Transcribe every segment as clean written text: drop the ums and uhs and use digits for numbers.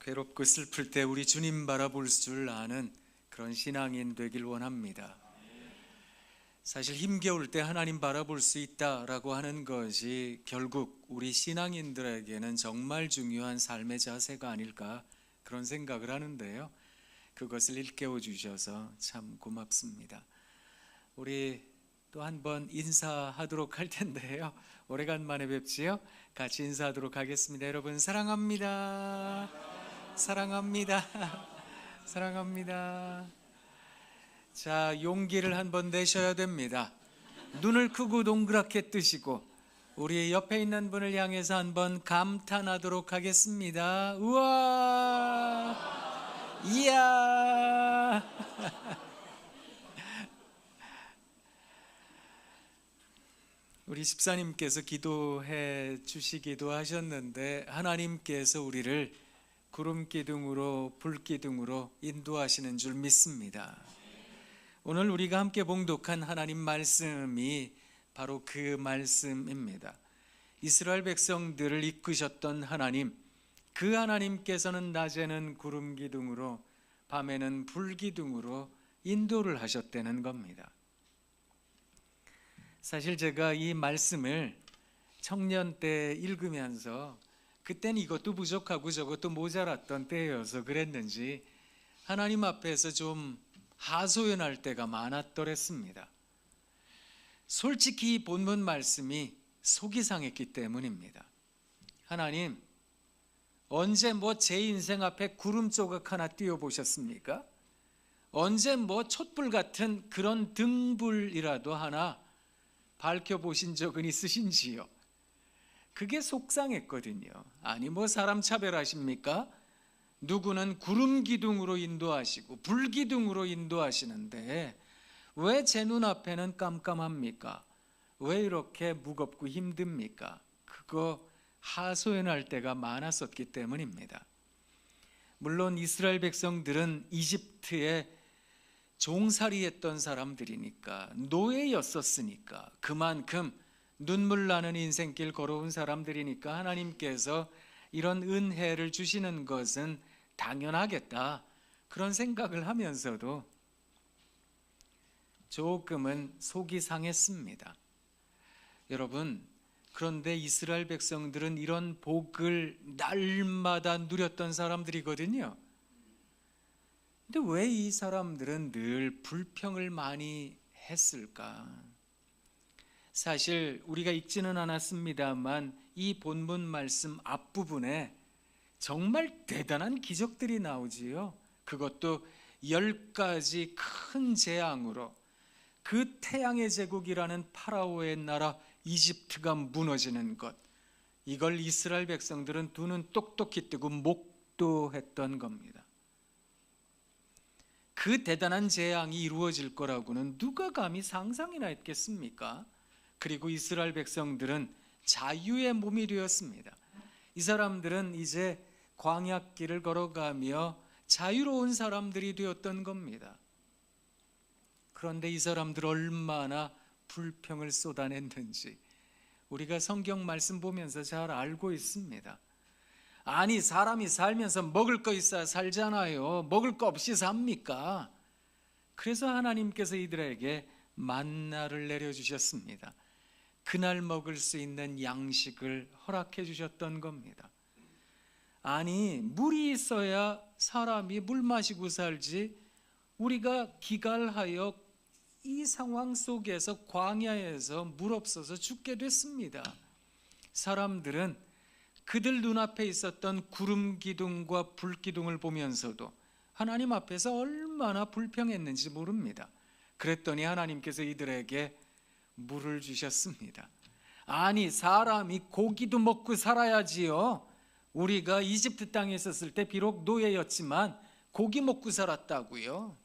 괴롭고 슬플 때 우리 주님 바라볼 줄 아는 그런 신앙인 되길 원합니다. 사실 힘겨울 때 하나님 바라볼 수 있다라고 하는 것이 결국 우리 신앙인들에게는 정말 중요한 삶의 자세가 아닐까 그런 생각을 하는데요. 그것을 일깨워 주셔서 참 고맙습니다. 우리 또 한 번 인사하도록 할 텐데요. 오래간만에 뵙지요. 같이 인사하도록 하겠습니다. 여러분 사랑합니다. 사랑합니다. 사랑합니다. 자, 용기를 한번 내셔야 됩니다. 눈을 크고 동그랗게 뜨시고 우리 옆에 있는 분을 향해서 한번 감탄하도록 하겠습니다. 우와! 이야! 우리 집사님께서 기도해 주시기도 하셨는데 하나님께서 우리를 구름 기둥으로 불 기둥으로 인도하시는 줄 믿습니다. 오늘 우리가 함께 봉독한 하나님 말씀이 바로 그 말씀입니다. 이스라엘 백성들을 이끄셨던 하나님, 그 하나님께서는 낮에는 구름 기둥으로 밤에는 불 기둥으로 인도를 하셨다는 겁니다. 사실 제가 이 말씀을 청년 때 읽으면서 그땐 이것도 부족하고 저것도 모자랐던 때여서 그랬는지 하나님 앞에서 좀 하소연할 때가 많았더랬습니다. 솔직히 본문 말씀이 속이 상했기 때문입니다. 하나님, 언제 제 인생 앞에 구름 조각 하나 띄워보셨습니까? 언제 촛불 같은 그런 등불이라도 하나 밝혀보신 적은 있으신지요? 그게 속상했거든요. 아니 사람 차별하십니까? 누구는 구름 기둥으로 인도하시고 불 기둥으로 인도하시는데 왜 제 눈앞에는 깜깜합니까? 왜 이렇게 무겁고 힘듭니까? 그거 하소연할 때가 많았었기 때문입니다. 물론 이스라엘 백성들은 이집트에 종살이했던 사람들이니까, 노예였었으니까, 그만큼 눈물 나는 인생길 걸어온 사람들이니까 하나님께서 이런 은혜를 주시는 것은 당연하겠다 그런 생각을 하면서도 조금은 속이 상했습니다. 여러분, 그런데 이스라엘 백성들은 이런 복을 날마다 누렸던 사람들이거든요. 근데 왜 이 사람들은 늘 불평을 많이 했을까? 사실 우리가 읽지는 않았습니다만 이 본문 말씀 앞부분에 정말 대단한 기적들이 나오지요. 그것도 10가지 큰 재앙으로 그 태양의 제국이라는 파라오의 나라 이집트가 무너지는 것, 이걸 이스라엘 백성들은 두 눈 똑똑히 뜨고 목도했던 겁니다. 그 대단한 재앙이 이루어질 거라고는 누가 감히 상상이나 했겠습니까? 그리고 이스라엘 백성들은 자유의 몸이 되었습니다. 이 사람들은 이제 광야길을 걸어가며 자유로운 사람들이 되었던 겁니다. 그런데 이 사람들 얼마나 불평을 쏟아냈는지 우리가 성경 말씀 보면서 잘 알고 있습니다. 아니 사람이 살면서 먹을 거 있어야 살잖아요. 먹을 거 없이 삽니까? 그래서 하나님께서 이들에게 만나를 내려주셨습니다. 그날 먹을 수 있는 양식을 허락해 주셨던 겁니다. 아니 물이 있어야 사람이 물 마시고 살지, 우리가 기갈하여 이 상황 속에서 광야에서 물 없어서 죽게 됐습니다. 사람들은 그들 눈앞에 있었던 구름 기둥과 불 기둥을 보면서도 하나님 앞에서 얼마나 불평했는지 모릅니다. 그랬더니 하나님께서 이들에게 물을 주셨습니다. 아니 사람이 고기도 먹고 살아야지요. 우리가 이집트 땅에 있었을 때 비록 노예였지만 고기 먹고 살았다고요.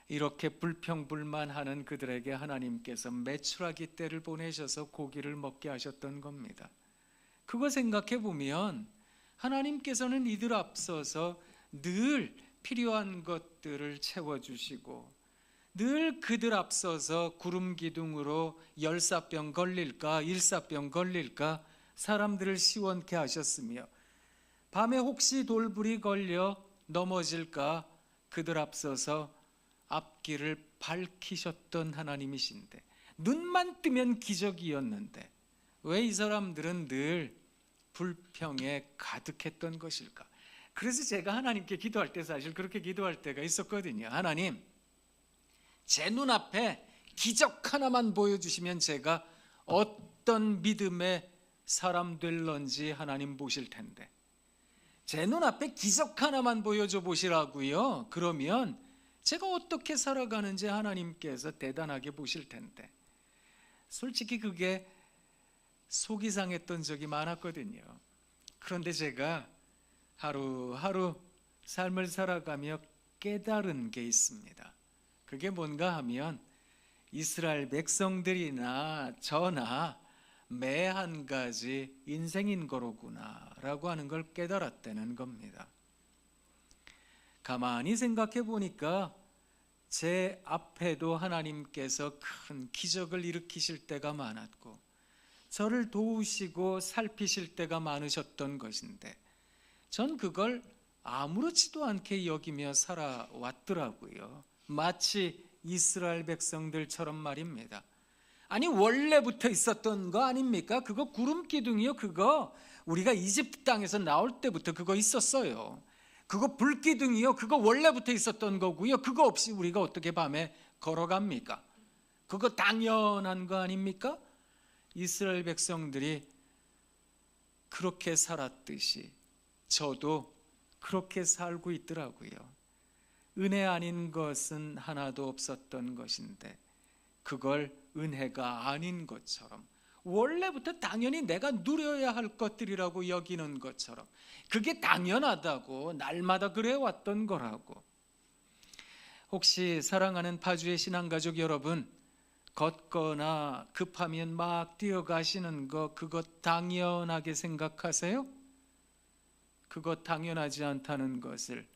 이렇게 불평불만하는 그들에게 하나님께서 메추라기 떼를 보내셔서 고기를 먹게 하셨던 겁니다. 그거 생각해 보면 하나님께서는 이들 앞서서 늘 필요한 것들을 채워주시고 늘 그들 앞서서 구름 기둥으로 열사병 걸릴까 일사병 걸릴까 사람들을 시원케 하셨으며 밤에 혹시 돌불이 걸려 넘어질까 그들 앞서서 앞길을 밝히셨던 하나님이신데, 눈만 뜨면 기적이었는데 왜 이 사람들은 늘 불평에 가득했던 것일까? 그래서 제가 하나님께 기도할 때 사실 그렇게 기도할 때가 있었거든요. 하나님, 제 눈앞에 기적 하나만 보여주시면 제가 어떤 믿음의 사람 될런지 하나님 보실 텐데, 제 눈앞에 기적 하나만 보여줘 보시라고요. 그러면 제가 어떻게 살아가는지 하나님께서 대단하게 보실 텐데, 솔직히 그게 속이 상했던 적이 많았거든요. 그런데 제가 하루하루 삶을 살아가며 깨달은 게 있습니다. 그게 뭔가 하면 이스라엘 백성들이나 저나 매 한 가지 인생인 거로구나 라고 하는 걸 깨달았다는 겁니다. 가만히 생각해 보니까 제 앞에도 하나님께서 큰 기적을 일으키실 때가 많았고 저를 도우시고 살피실 때가 많으셨던 것인데, 전 그걸 아무렇지도 않게 여기며 살아왔더라고요. 마치 이스라엘 백성들처럼 말입니다. 아니, 원래부터 있었던 거 아닙니까? 그거 구름 기둥이요. 그거 우리가 이집트 땅에서 나올 때부터 그거 있었어요. 그거 불기둥이요. 그거 원래부터 있었던 거고요. 그거 없이 우리가 어떻게 밤에 걸어갑니까? 그거 당연한 거 아닙니까? 이스라엘 백성들이 그렇게 살았듯이 저도 그렇게 살고 있더라고요. 은혜 아닌 것은 하나도 없었던 것인데 그걸 은혜가 아닌 것처럼, 원래부터 당연히 내가 누려야 할 것들이라고 여기는 것처럼, 그게 당연하다고 날마다 그래왔던 거라고. 혹시 사랑하는 파주의 신앙가족 여러분, 걷거나 급하면 막 뛰어가시는 거 그거 당연하게 생각하세요? 그거 당연하지 않다는 것을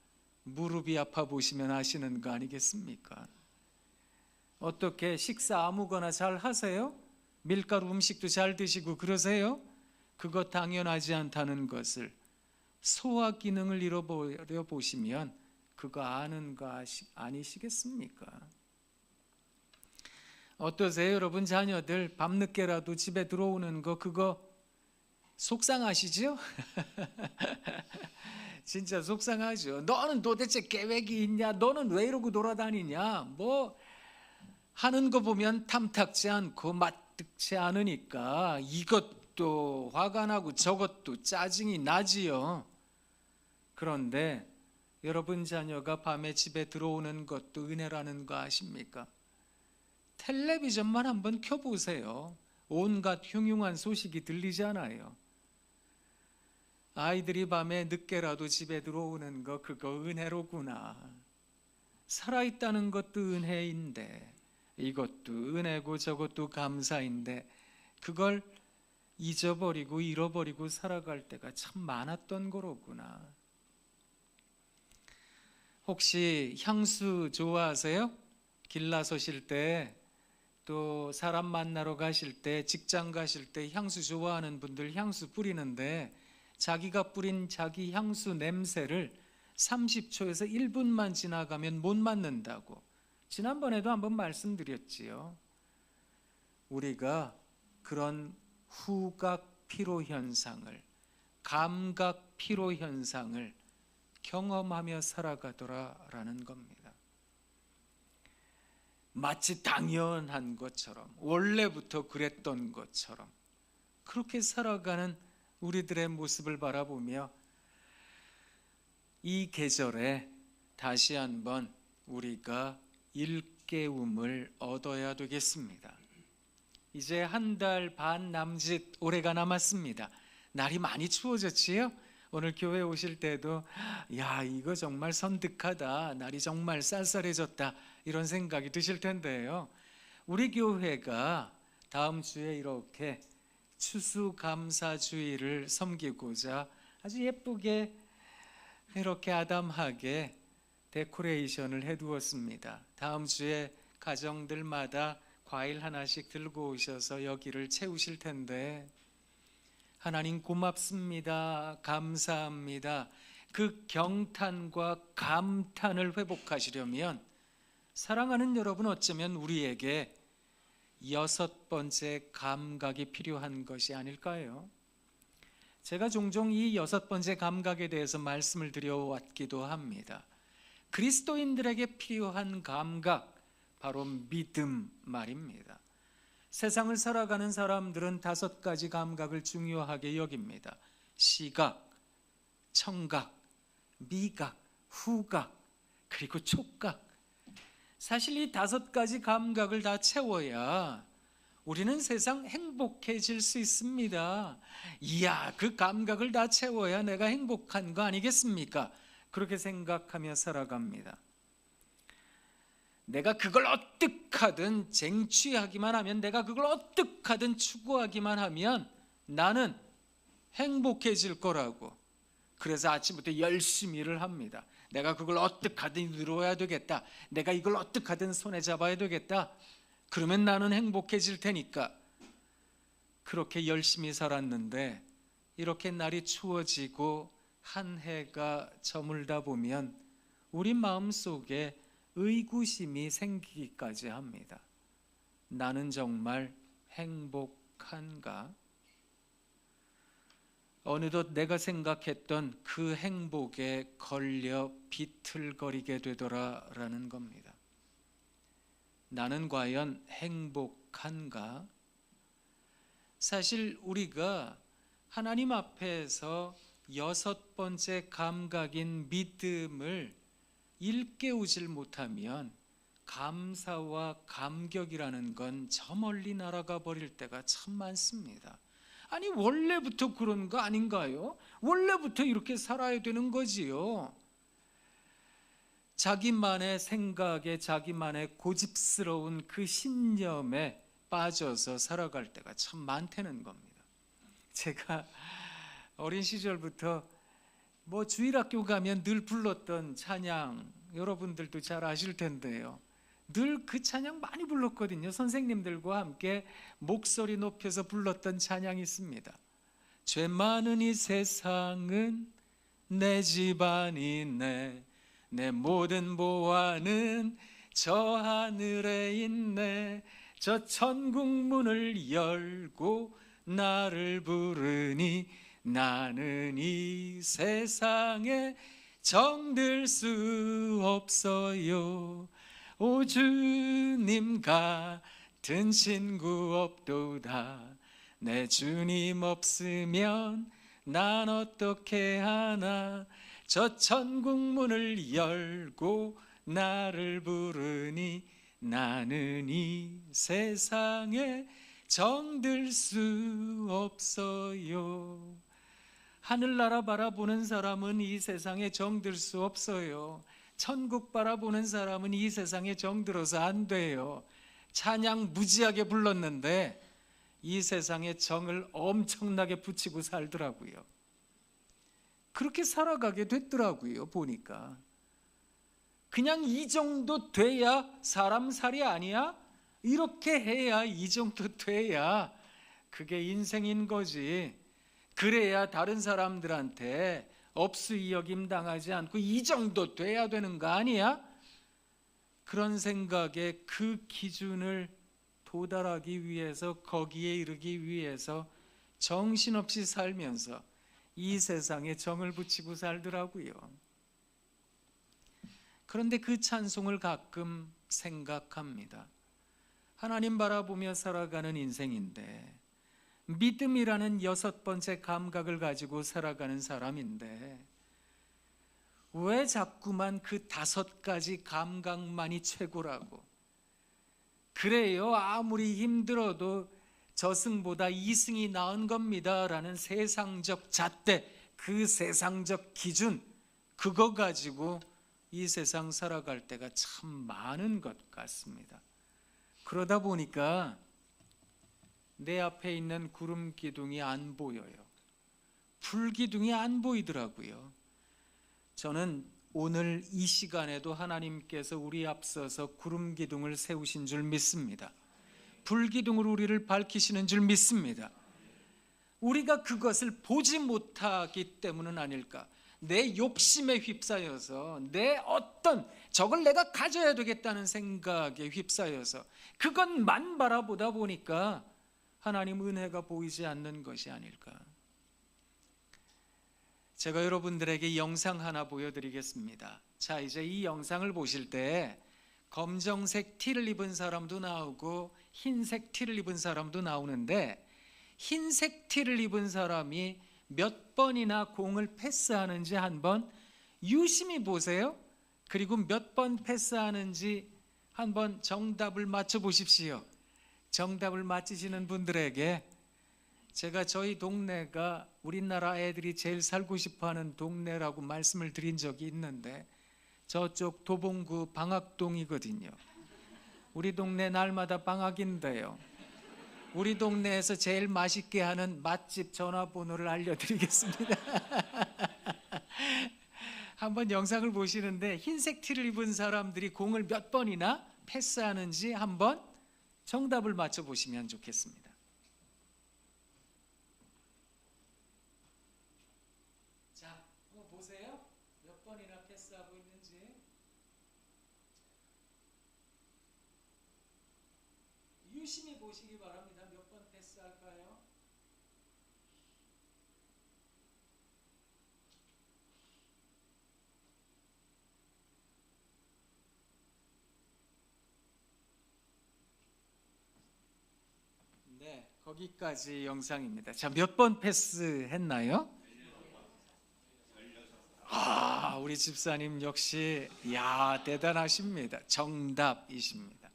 무릎이 아파 보시면 아시는 거 아니겠습니까? 어떻게 식사 아무거나 잘 하세요? 밀가루 음식도 잘 드시고 그러세요? 그거 당연하지 않다는 것을 소화 기능을 잃어버려 보시면 그거 아는 거 아니시겠습니까? 어떠세요? 여러분 자녀들 밤늦게라도 집에 들어오는 거 그거 속상하시죠? 진짜 속상하죠. 너는 도대체 계획이 있냐? 너는 왜 이러고 돌아다니냐? 뭐 하는 거 보면 탐탁지 않고 맛득지 않으니까 이것도 화가 나고 저것도 짜증이 나지요. 그런데 여러분 자녀가 밤에 집에 들어오는 것도 은혜라는 거 아십니까? 텔레비전만 한번 켜보세요. 온갖 흉흉한 소식이 들리잖아요. 아이들이 밤에 늦게라도 집에 들어오는 거 그거 은혜로구나. 살아있다는 것도 은혜인데 이것도 은혜고 저것도 감사인데 그걸 잊어버리고 잃어버리고 살아갈 때가 참 많았던 거로구나. 혹시 향수 좋아하세요? 길 나서실 때, 또 사람 만나러 가실 때, 직장 가실 때 향수 좋아하는 분들 향수 뿌리는데 자기가 뿌린 자기 향수 냄새를 30초에서 1분만 지나가면 못 맡는다고 지난번에도 한번 말씀드렸지요. 우리가 그런 후각 피로 현상을, 감각 피로 현상을 경험하며 살아가더라라는 겁니다. 마치 당연한 것처럼, 원래부터 그랬던 것처럼 그렇게 살아가는 우리들의 모습을 바라보며 이 계절에 다시 한번 우리가 일깨움을 얻어야 되겠습니다. 이제 한 달 반 남짓 올해가 남았습니다. 날이 많이 추워졌지요? 오늘 교회 오실 때도 야, 이거 정말 선득하다, 날이 정말 쌀쌀해졌다 이런 생각이 드실 텐데요. 우리 교회가 다음 주에 이렇게 추수감사주의를 섬기고자 아주 예쁘게 이렇게 아담하게 데코레이션을 해두었습니다. 다음 주에 가정들마다 과일 하나씩 들고 오셔서 여기를 채우실 텐데 하나님 고맙습니다, 감사합니다, 그 경탄과 감탄을 회복하시려면 사랑하는 여러분, 어쩌면 우리에게 6번째 감각이 필요한 것이 아닐까요? 제가 종종 이 6번째 감각에 대해서 말씀을 드려왔기도 합니다. 그리스도인들에게 필요한 감각, 바로 믿음 말입니다. 세상을 살아가는 사람들은 5가지 감각을 중요하게 여깁니다. 시각, 청각, 미각, 후각, 그리고 촉각. 사실 이 5가지 감각을 다 채워야 우리는 세상 행복해질 수 있습니다. 이야, 그 감각을 다 채워야 내가 행복한 거 아니겠습니까? 그렇게 생각하며 살아갑니다. 내가 그걸 어떻게든 쟁취하기만 하면, 내가 그걸 어떻게든 추구하기만 하면 나는 행복해질 거라고. 그래서 아침부터 열심히 일을 합니다. 내가 그걸 어떻게든 이루어야 되겠다, 내가 이걸 어떻게든 손에 잡아야 되겠다, 그러면 나는 행복해질 테니까. 그렇게 열심히 살았는데 이렇게 날이 추워지고 한 해가 저물다 보면 우리 마음속에 의구심이 생기기까지 합니다. 나는 정말 행복한가? 어느덧 내가 생각했던 그 행복에 걸려 비틀거리게 되더라라는 겁니다. 나는 과연 행복한가? 사실 우리가 하나님 앞에서 6번째 감각인 믿음을 일깨우질 못하면 감사와 감격이라는 건 저 멀리 날아가 버릴 때가 참 많습니다. 아니, 원래부터 그런 거 아닌가요? 원래부터 이렇게 살아야 되는 거지요. 자기만의 생각에, 자기만의 고집스러운 그 신념에 빠져서 살아갈 때가 참 많다는 겁니다. 제가 어린 시절부터 주일학교 가면 늘 불렀던 찬양, 여러분들도 잘 아실 텐데요. 늘 그 찬양 많이 불렀거든요. 선생님들과 함께 목소리 높여서 불렀던 찬양이 있습니다. 죄 많은 이 세상은 내 집안이네, 내 모든 보화는 저 하늘에 있네, 저 천국 문을 열고 나를 부르니 나는 이 세상에 정들 수 없어요. 오 주님 같은 친구 없도다. 내 주님 없으면 난 어떻게 하나. 저 천국 문을 열고 나를 부르니 나는 이 세상에 정들 수 없어요. 하늘나라 바라보는 사람은 이 세상에 정들 수 없어요. 천국 바라보는 사람은 이 세상에 정들어서 안 돼요. 찬양 무지하게 불렀는데 이 세상에 정을 엄청나게 붙이고 살더라고요. 그렇게 살아가게 됐더라고요. 보니까 그냥 이 정도 돼야 사람 살이 아니야? 이렇게 해야, 이 정도 돼야 그게 인생인 거지. 그래야 다른 사람들한테 업수이여김 당하지 않고 이 정도 돼야 되는 거 아니야? 그런 생각에 그 기준을 도달하기 위해서, 거기에 이르기 위해서 정신없이 살면서 이 세상에 정을 붙이고 살더라고요. 그런데 그 찬송을 가끔 생각합니다. 하나님 바라보며 살아가는 인생인데, 믿음이라는 6번째 감각을 가지고 살아가는 사람인데 왜 자꾸만 그 5가지 감각만이 최고라고, 그래요, 아무리 힘들어도 저승보다 이승이 나은 겁니다 라는 세상적 잣대, 그 세상적 기준, 그거 가지고 이 세상 살아갈 때가 참 많은 것 같습니다. 그러다 보니까 내 앞에 있는 구름 기둥이 안 보여요. 불 기둥이 안 보이더라고요. 저는 오늘 이 시간에도 하나님께서 우리 앞서서 구름 기둥을 세우신 줄 믿습니다. 불 기둥으로 우리를 밝히시는 줄 믿습니다. 우리가 그것을 보지 못하기 때문은 아닐까? 내 욕심에 휩싸여서 내 어떤 저걸 내가 가져야 되겠다는 생각에 휩싸여서 그것만 바라보다 보니까 하나님 은혜가 보이지 않는 것이 아닐까? 제가 여러분들에게 영상 하나 보여드리겠습니다. 자, 이제 이 영상을 보실 때 검정색 티를 입은 사람도 나오고 흰색 티를 입은 사람도 나오는데, 흰색 티를 입은 사람이 몇 번이나 공을 패스하는지 한번 유심히 보세요. 그리고 몇 번 패스하는지 한번 정답을 맞춰 보십시오. 정답을 맞히시는 분들에게 제가 저희 동네가 우리나라 애들이 제일 살고 싶어하는 동네라고 말씀을 드린 적이 있는데, 저쪽 도봉구 방학동이거든요. 우리 동네 날마다 방학인데요. 우리 동네에서 제일 맛있게 하는 맛집 전화번호를 알려드리겠습니다. 한번 영상을 보시는데 흰색 티를 입은 사람들이 공을 몇 번이나 패스하는지 한번 정답을 맞춰보시면 좋겠습니다. 자, 한번 보세요. 몇 번이나 패스하고 있는지. 유심히 보시기 바랍니다. 몇 번 패스할까요? 네, 거기까지 영상입니다. 자, 몇 번 패스했나요? 우리 집사님 역시 대단하십니다. 정답이십니다.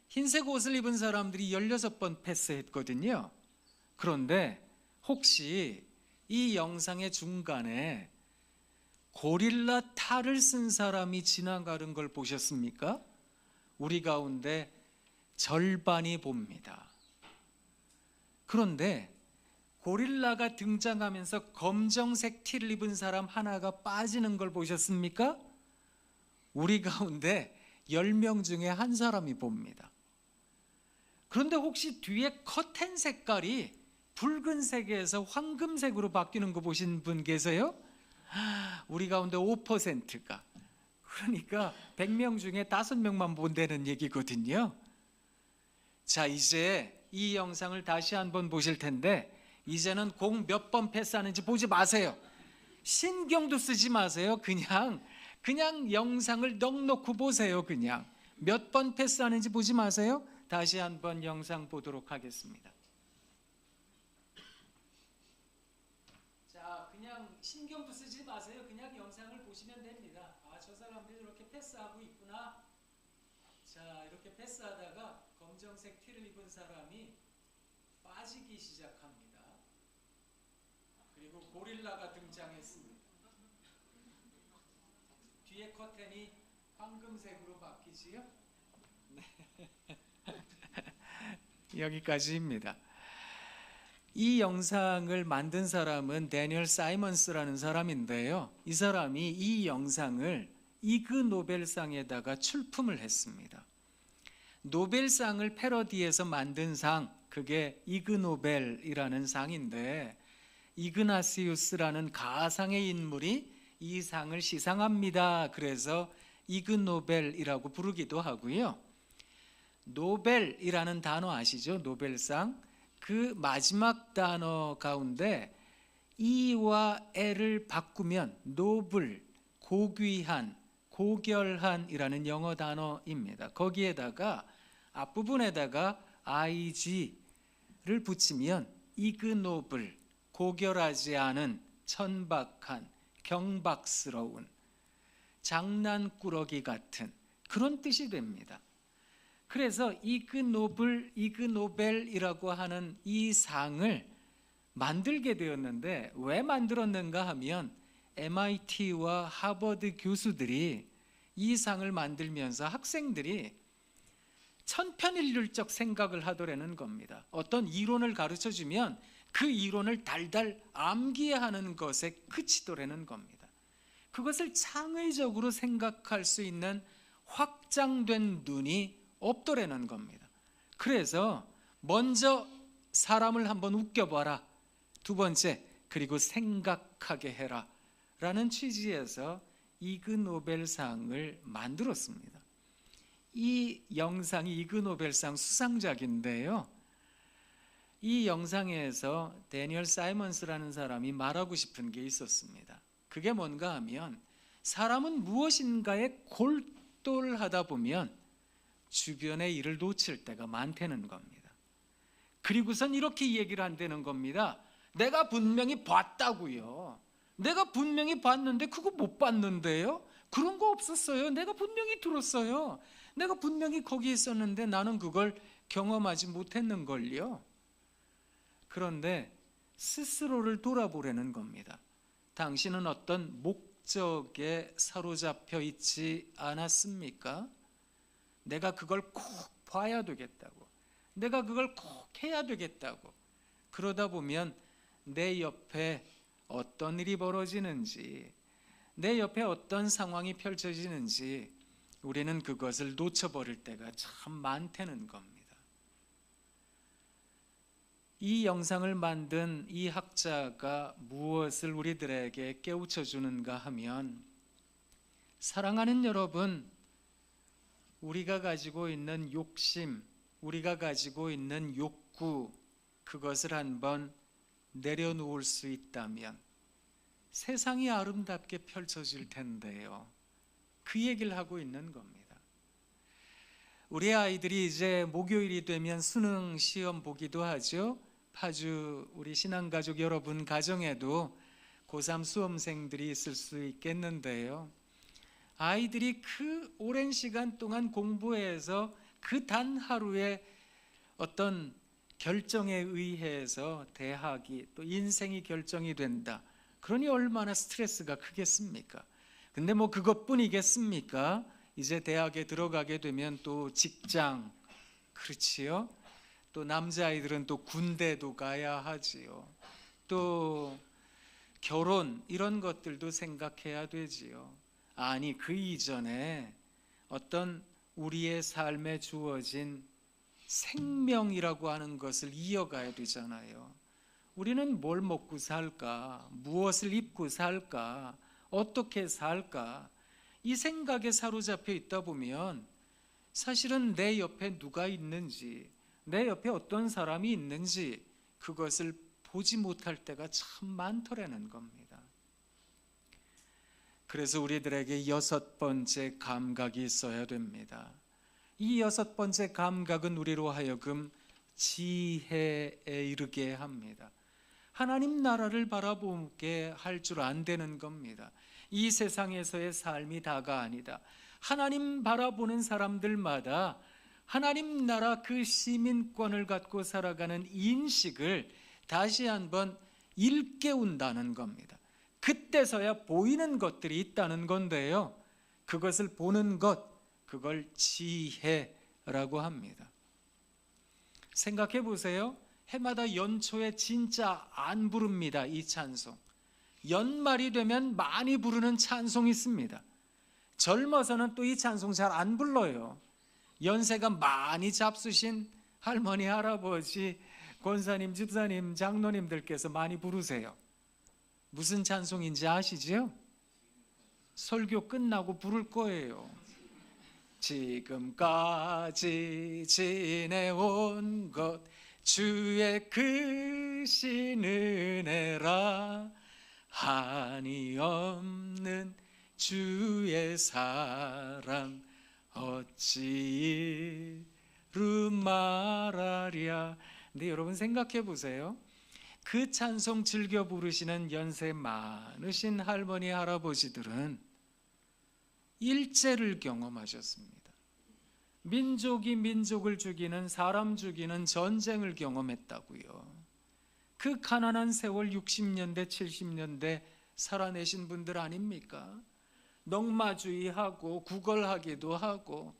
흰색 옷을 입은 사람들이 16번 패스했거든요. 그런데 혹시 이 영상의 중간에 고릴라 탈을 쓴 사람이 지나가는 걸 보셨습니까? 우리 가운데 절반이 봅니다. 그런데 고릴라가 등장하면서 검정색 티를 입은 사람 하나가 빠지는 걸 보셨습니까? 우리 가운데 10명 중에 한 사람이 봅니다. 그런데 혹시 뒤에 커튼 색깔이 붉은색에서 황금색으로 바뀌는 거 보신 분 계세요? 우리 가운데 5%가, 그러니까 100명 중에 5명만 본다는 얘기거든요. 자, 이제 이 영상을 다시 한번 보실 텐데, 이제는 공 몇 번 패스하는지 보지 마세요. 신경도 쓰지 마세요. 그냥 영상을 넋놓고 보세요. 그냥 몇 번 패스하는지 보지 마세요. 다시 한번 영상 보도록 하겠습니다. 자, 그냥 신경도 쓰지 마세요. 그냥 영상을 보시면 됩니다. 저 사람들이 이렇게 패스하고 있구나. 자, 이렇게 패스하다가 검정색 티를 입은 사람이 빠지기 시작합니다. 그리고 고릴라가 등장했습니다. 뒤에 커튼이 황금색으로 바뀌지요? 네. 여기까지입니다. 이 영상을 만든 사람은 데니얼 사이먼스라는 사람인데요. 이 사람이 이 영상을 이그 노벨상에다가 출품을 했습니다. 노벨상을 패러디해서 만든 상, 그게 이그 노벨이라는 상인데, 이그나시우스라는 가상의 인물이 이 상을 시상합니다. 그래서 이그 노벨이라고 부르기도 하고요. 노벨이라는 단어 아시죠? 노벨상. 그 마지막 단어 가운데 E와 L을 바꾸면 노블, 고귀한, 고결한이라는 영어 단어입니다. 거기에다가 앞부분에다가 IG를 붙이면 이그노블, 고결하지 않은, 천박한, 경박스러운, 장난꾸러기 같은 그런 뜻이 됩니다. 그래서 이그노벨이라고 하는 이 상을 만들게 되었는데, 왜 만들었는가 하면 MIT와 하버드 교수들이 이 상을 만들면서 학생들이 천편일률적 생각을 하더라는 겁니다. 어떤 이론을 가르쳐주면 그 이론을 달달 암기하는 것에 그치더라는 겁니다. 그것을 창의적으로 생각할 수 있는 확장된 눈이 없더라는 겁니다. 그래서 먼저 사람을 한번 웃겨봐라. 두 번째, 그리고 생각하게 해라 라는 취지에서 이그 노벨상을 만들었습니다. 이 영상이 이그 노벨상 수상작인데요, 이 영상에서 데니얼 사이먼스라는 사람이 말하고 싶은 게 있었습니다. 그게 뭔가 하면, 사람은 무엇인가에 골똘하다 보면 주변의 일을 놓칠 때가 많다는 겁니다. 그리고선 이렇게 얘기를 한다는 겁니다. 내가 분명히 봤다고요. 내가 분명히 봤는데 그거 못 봤는데요. 그런 거 없었어요. 내가 분명히 들었어요. 내가 분명히 거기 있었는데 나는 그걸 경험하지 못했는걸요. 그런데 스스로를 돌아보려는 겁니다. 당신은 어떤 목적에 사로잡혀 있지 않았습니까? 내가 그걸 꼭 봐야 되겠다고, 내가 그걸 꼭 해야 되겠다고. 그러다 보면 내 옆에 어떤 일이 벌어지는지, 내 옆에 어떤 상황이 펼쳐지는지 우리는 그것을 놓쳐버릴 때가 참 많다는 겁니다. 이 영상을 만든 이 학자가 무엇을 우리들에게 깨우쳐 주는가 하면, 사랑하는 여러분, 우리가 가지고 있는 욕심, 우리가 가지고 있는 욕구, 그것을 한번 내려놓을 수 있다면 세상이 아름답게 펼쳐질 텐데요. 그 얘기를 하고 있는 겁니다. 우리 아이들이 이제 목요일이 되면 수능 시험 보기도 하죠. 파주 우리 신앙가족 여러분 가정에도 고3 수험생들이 있을 수 있겠는데요, 아이들이 그 오랜 시간 동안 공부해서 그 단 하루에 어떤 결정에 의해서 대학이 또 인생이 결정이 된다. 그러니 얼마나 스트레스가 크겠습니까? 근데 뭐 그것뿐이겠습니까? 이제 대학에 들어가게 되면 또 직장, 그렇지요? 또 남자아이들은 또 군대도 가야 하지요. 또 결혼, 이런 것들도 생각해야 되지요. 아니, 그 이전에 어떤 우리의 삶에 주어진 생명이라고 하는 것을 이어가야 되잖아요. 우리는 뭘 먹고 살까? 무엇을 입고 살까? 어떻게 살까? 이 생각에 사로잡혀 있다 보면 사실은 내 옆에 누가 있는지, 내 옆에 어떤 사람이 있는지 그것을 보지 못할 때가 참 많더라는 겁니다. 그래서 우리들에게 6번째 감각이 있어야 됩니다. 이 6번째 감각은 우리로 하여금 지혜에 이르게 합니다. 하나님 나라를 바라보게 할 줄 안 되는 겁니다. 이 세상에서의 삶이 다가 아니다. 하나님 바라보는 사람들마다 하나님 나라 그 시민권을 갖고 살아가는 인식을 다시 한번 일깨운다는 겁니다. 그때서야 보이는 것들이 있다는 건데요, 그것을 보는 것, 그걸 지혜라고 합니다. 생각해 보세요. 해마다 연초에 진짜 안 부릅니다, 이 찬송. 연말이 되면 많이 부르는 찬송이 있습니다. 젊어서는 또 이 찬송 잘 안 불러요. 연세가 많이 잡수신 할머니, 할아버지, 권사님, 집사님, 장로님들께서 많이 부르세요. 무슨 찬송인지 아시죠? 설교 끝나고 부를 거예요. 지금까지 지내온 것 주의 크신 은혜라, 한이 없는 주의 사랑 어찌 이루 말하랴. 근데 여러분 생각해 보세요. 그 찬송 즐겨 부르시는 연세 많으신 할머니, 할아버지들은 일제를 경험하셨습니다. 민족이 민족을 죽이는, 사람 죽이는 전쟁을 경험했다고요. 그 가난한 세월 60년대, 70년대 살아내신 분들 아닙니까? 농마주의하고 구걸하기도 하고,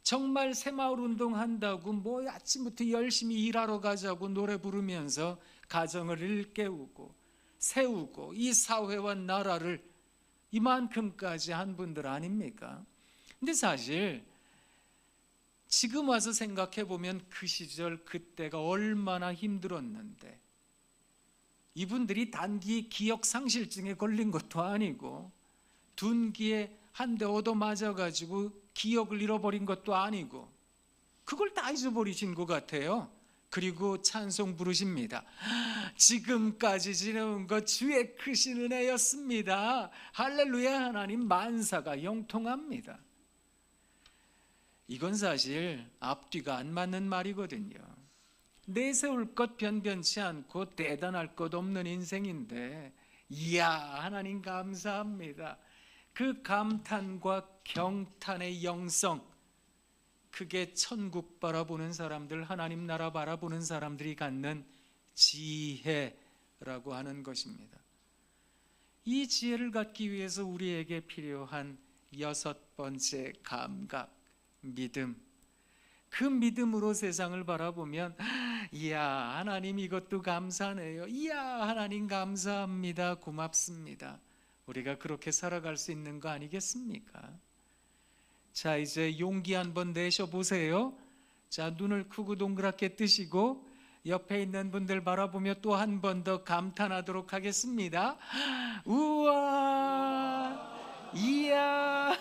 정말 새마을 운동한다고 뭐 아침부터 열심히 일하러 가자고 노래 부르면서 가정을 일깨우고 세우고 이 사회와 나라를 이만큼까지 한 분들 아닙니까? 근데 사실 지금 와서 생각해 보면 그 시절 그때가 얼마나 힘들었는데, 이분들이 단기 기억 상실증에 걸린 것도 아니고 둔기에 한 대 얻어맞아가지고 기억을 잃어버린 것도 아니고 그걸 다 잊어버리신 것 같아요. 그리고 찬송 부르십니다. 지금까지 지내온 것 주의 크신 은혜였습니다. 할렐루야. 하나님 만사가 영통합니다. 이건 사실 앞뒤가 안 맞는 말이거든요. 내세울 것 변변치 않고 대단할 것 없는 인생인데, 이야 하나님 감사합니다. 그 감탄과 경탄의 영성, 그게 천국 바라보는 사람들, 하나님 나라 바라보는 사람들이 갖는 지혜라고 하는 것입니다. 이 지혜를 갖기 위해서 우리에게 필요한 6번째 감각, 믿음. 그 믿음으로 세상을 바라보면 이야 하나님 이것도 감사네요. 이야 하나님 감사합니다. 고맙습니다. 우리가 그렇게 살아갈 수 있는 거 아니겠습니까? 자, 이제 용기 한번 내셔보세요. 자, 눈을 크고 동그랗게 뜨시고 옆에 있는 분들 바라보며 또 한 번 더 감탄하도록 하겠습니다. 우와, 이야,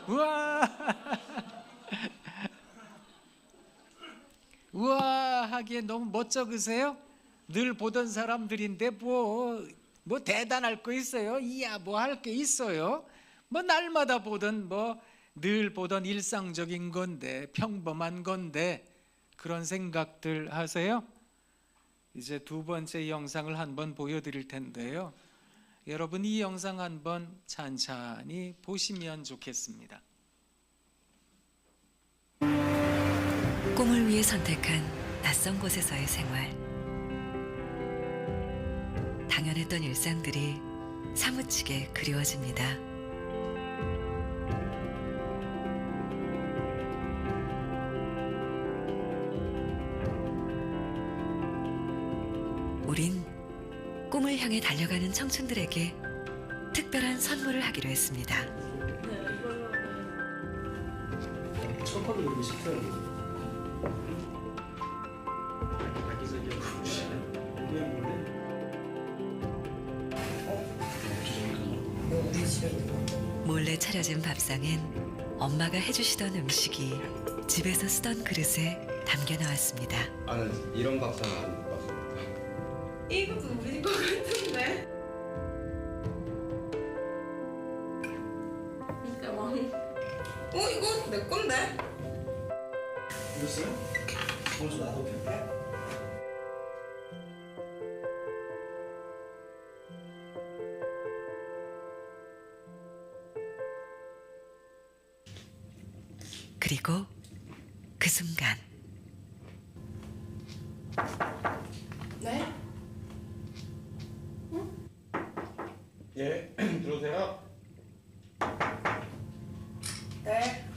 우와, 우와 하기에 너무 멋쩍으세요? 늘 보던 사람들인데 뭐 대단할 거 있어요? 이야 뭐 할 게 있어요? 뭐 날마다 보던 늘 보던 일상적인 건데, 평범한 건데, 그런 생각들 하세요? 이제 2번째 영상을 한번 보여드릴 텐데요. 여러분 이 영상 한번 찬찬히 보시면 좋겠습니다. 꿈을 위해 선택한 낯선 곳에서의 생활. 당연했던 일상들이 사무치게 그리워집니다. 우린 꿈을 향해 달려가는 청춘들에게 특별한 선물을 하기로 했습니다. 첫번도 그렇게 식사를 몰래 차려진 밥상엔 엄마가 해주시던 음식이 집에서 쓰던 그릇에 담겨 나왔습니다. 나는 이런 밥상 안 봤어. 이것도 우리 집 거 같은데. 잠깐만. 이거 내 건데. 이랬어요? 벌써 놔뒀겠네. 그리고 그 순간 네? 예, 들어오세요. 네.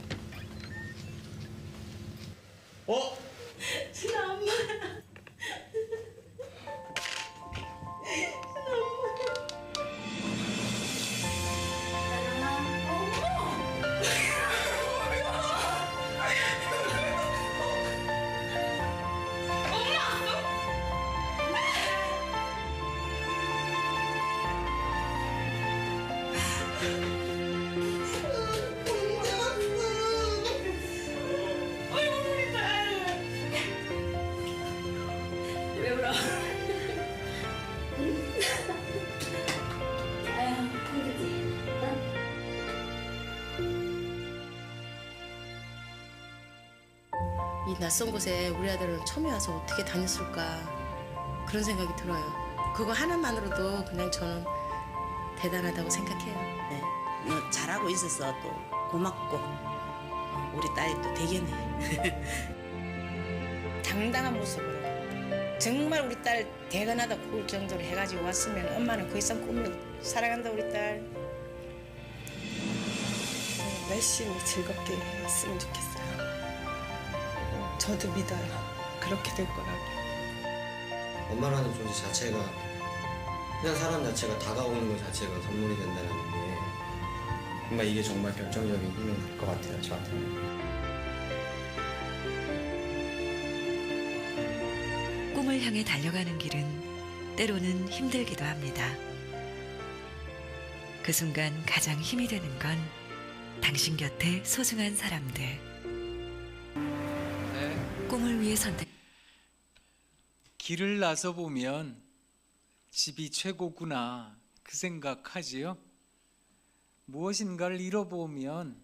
신아 엄마. 왜 울어? 이 낯선 곳에 우리 아들은 처음에 와서 어떻게 다녔을까 그런 생각이 들어요. 그거 하나만으로도 그냥 저는 대단하다고 생각해요. 네, 너 잘하고 있어서 또 고맙고 우리 딸이 또 되겠네. 당당한 모습으로 정말 우리 딸 대단하다 볼 정도로 해가지고 왔으면 엄마는 그 이상 꿈을 사랑한다 우리 딸. 열심히 즐겁게 했으면 좋겠어요. 저도 믿어요. 그렇게 될 거라고. 엄마라는 존재 자체가, 그냥 사람 자체가 다가오는 것 자체가 선물이 된다는 게 정말 이게 정말 결정적인 힘이 될 것 같아요, 저한테는. 꿈을 향해 달려가는 길은 때로는 힘들기도 합니다. 그 순간 가장 힘이 되는 건 당신 곁에 소중한 사람들, 네. 꿈을 위해 선택. 길을 나서 보면 집이 최고구나 그 생각하지요. 무엇인가를 잃어보면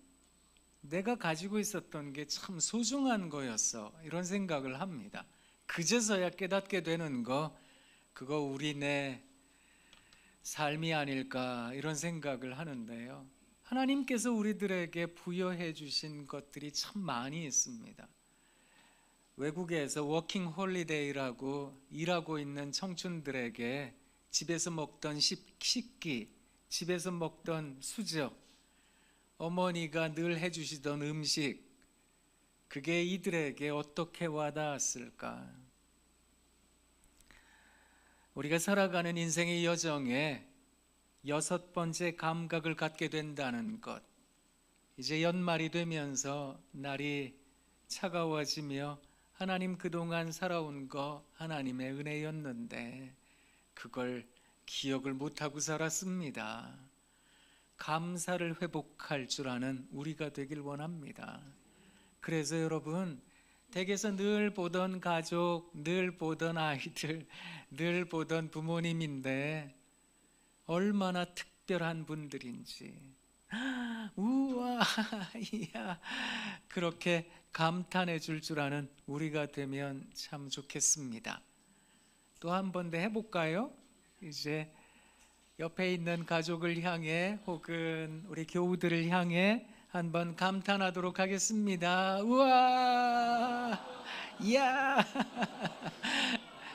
내가 가지고 있었던 게 참 소중한 거였어 이런 생각을 합니다. 그제서야 깨닫게 되는 거, 그거 우리네 삶이 아닐까 이런 생각을 하는데요. 하나님께서 우리들에게 부여해 주신 것들이 참 많이 있습니다. 외국에서 워킹 홀리데이라고 일하고 있는 청춘들에게 집에서 먹던 식기, 집에서 먹던 수저, 어머니가 늘 해주시던 음식, 그게 이들에게 어떻게 와닿았을까? 우리가 살아가는 인생의 여정에 6번째 감각을 갖게 된다는 것, 이제 연말이 되면서 날이 차가워지며 하나님 그동안 살아온 거 하나님의 은혜였는데 그걸 기억을 못하고 살았습니다. 감사를 회복할 줄 아는 우리가 되길 원합니다. 그래서 여러분, 댁에서 늘 보던 가족, 늘 보던 아이들, 늘 보던 부모님인데 얼마나 특별한 분들인지, 우와, 이야, 그렇게 감탄해 줄 아는 우리가 되면 참 좋겠습니다. 또 한 번 더 해볼까요? 이제 옆에 있는 가족을 향해 혹은 우리 교우들을 향해 한번 감탄하도록 하겠습니다. 우와, 이야,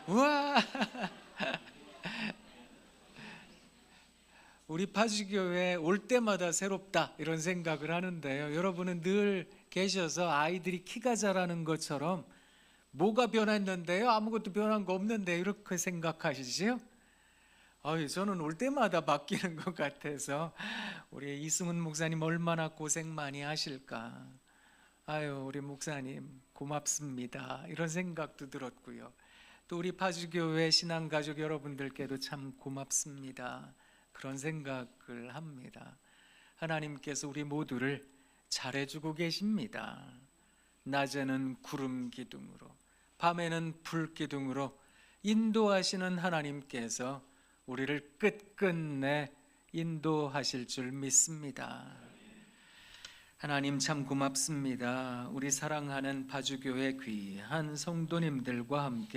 우와. 우리 파주교회 올 때마다 새롭다 이런 생각을 하는데요. 여러분은 늘 계셔서 아이들이 키가 자라는 것처럼 뭐가 변했는데요? 아무것도 변한 거 없는데 이렇게 생각하시지요? 저는 올 때마다 바뀌는 것 같아서 우리 이승훈 목사님 얼마나 고생 많이 하실까. 우리 목사님 고맙습니다 이런 생각도 들었고요. 또 우리 파주교회 신앙가족 여러분들께도 참 고맙습니다 그런 생각을 합니다. 하나님께서 우리 모두를 잘해주고 계십니다. 낮에는 구름 기둥으로, 밤에는 불 기둥으로 인도하시는 하나님께서 우리를 끝끝내 인도하실 줄 믿습니다. 하나님 참 고맙습니다. 우리 사랑하는 파주교회 귀한 성도님들과 함께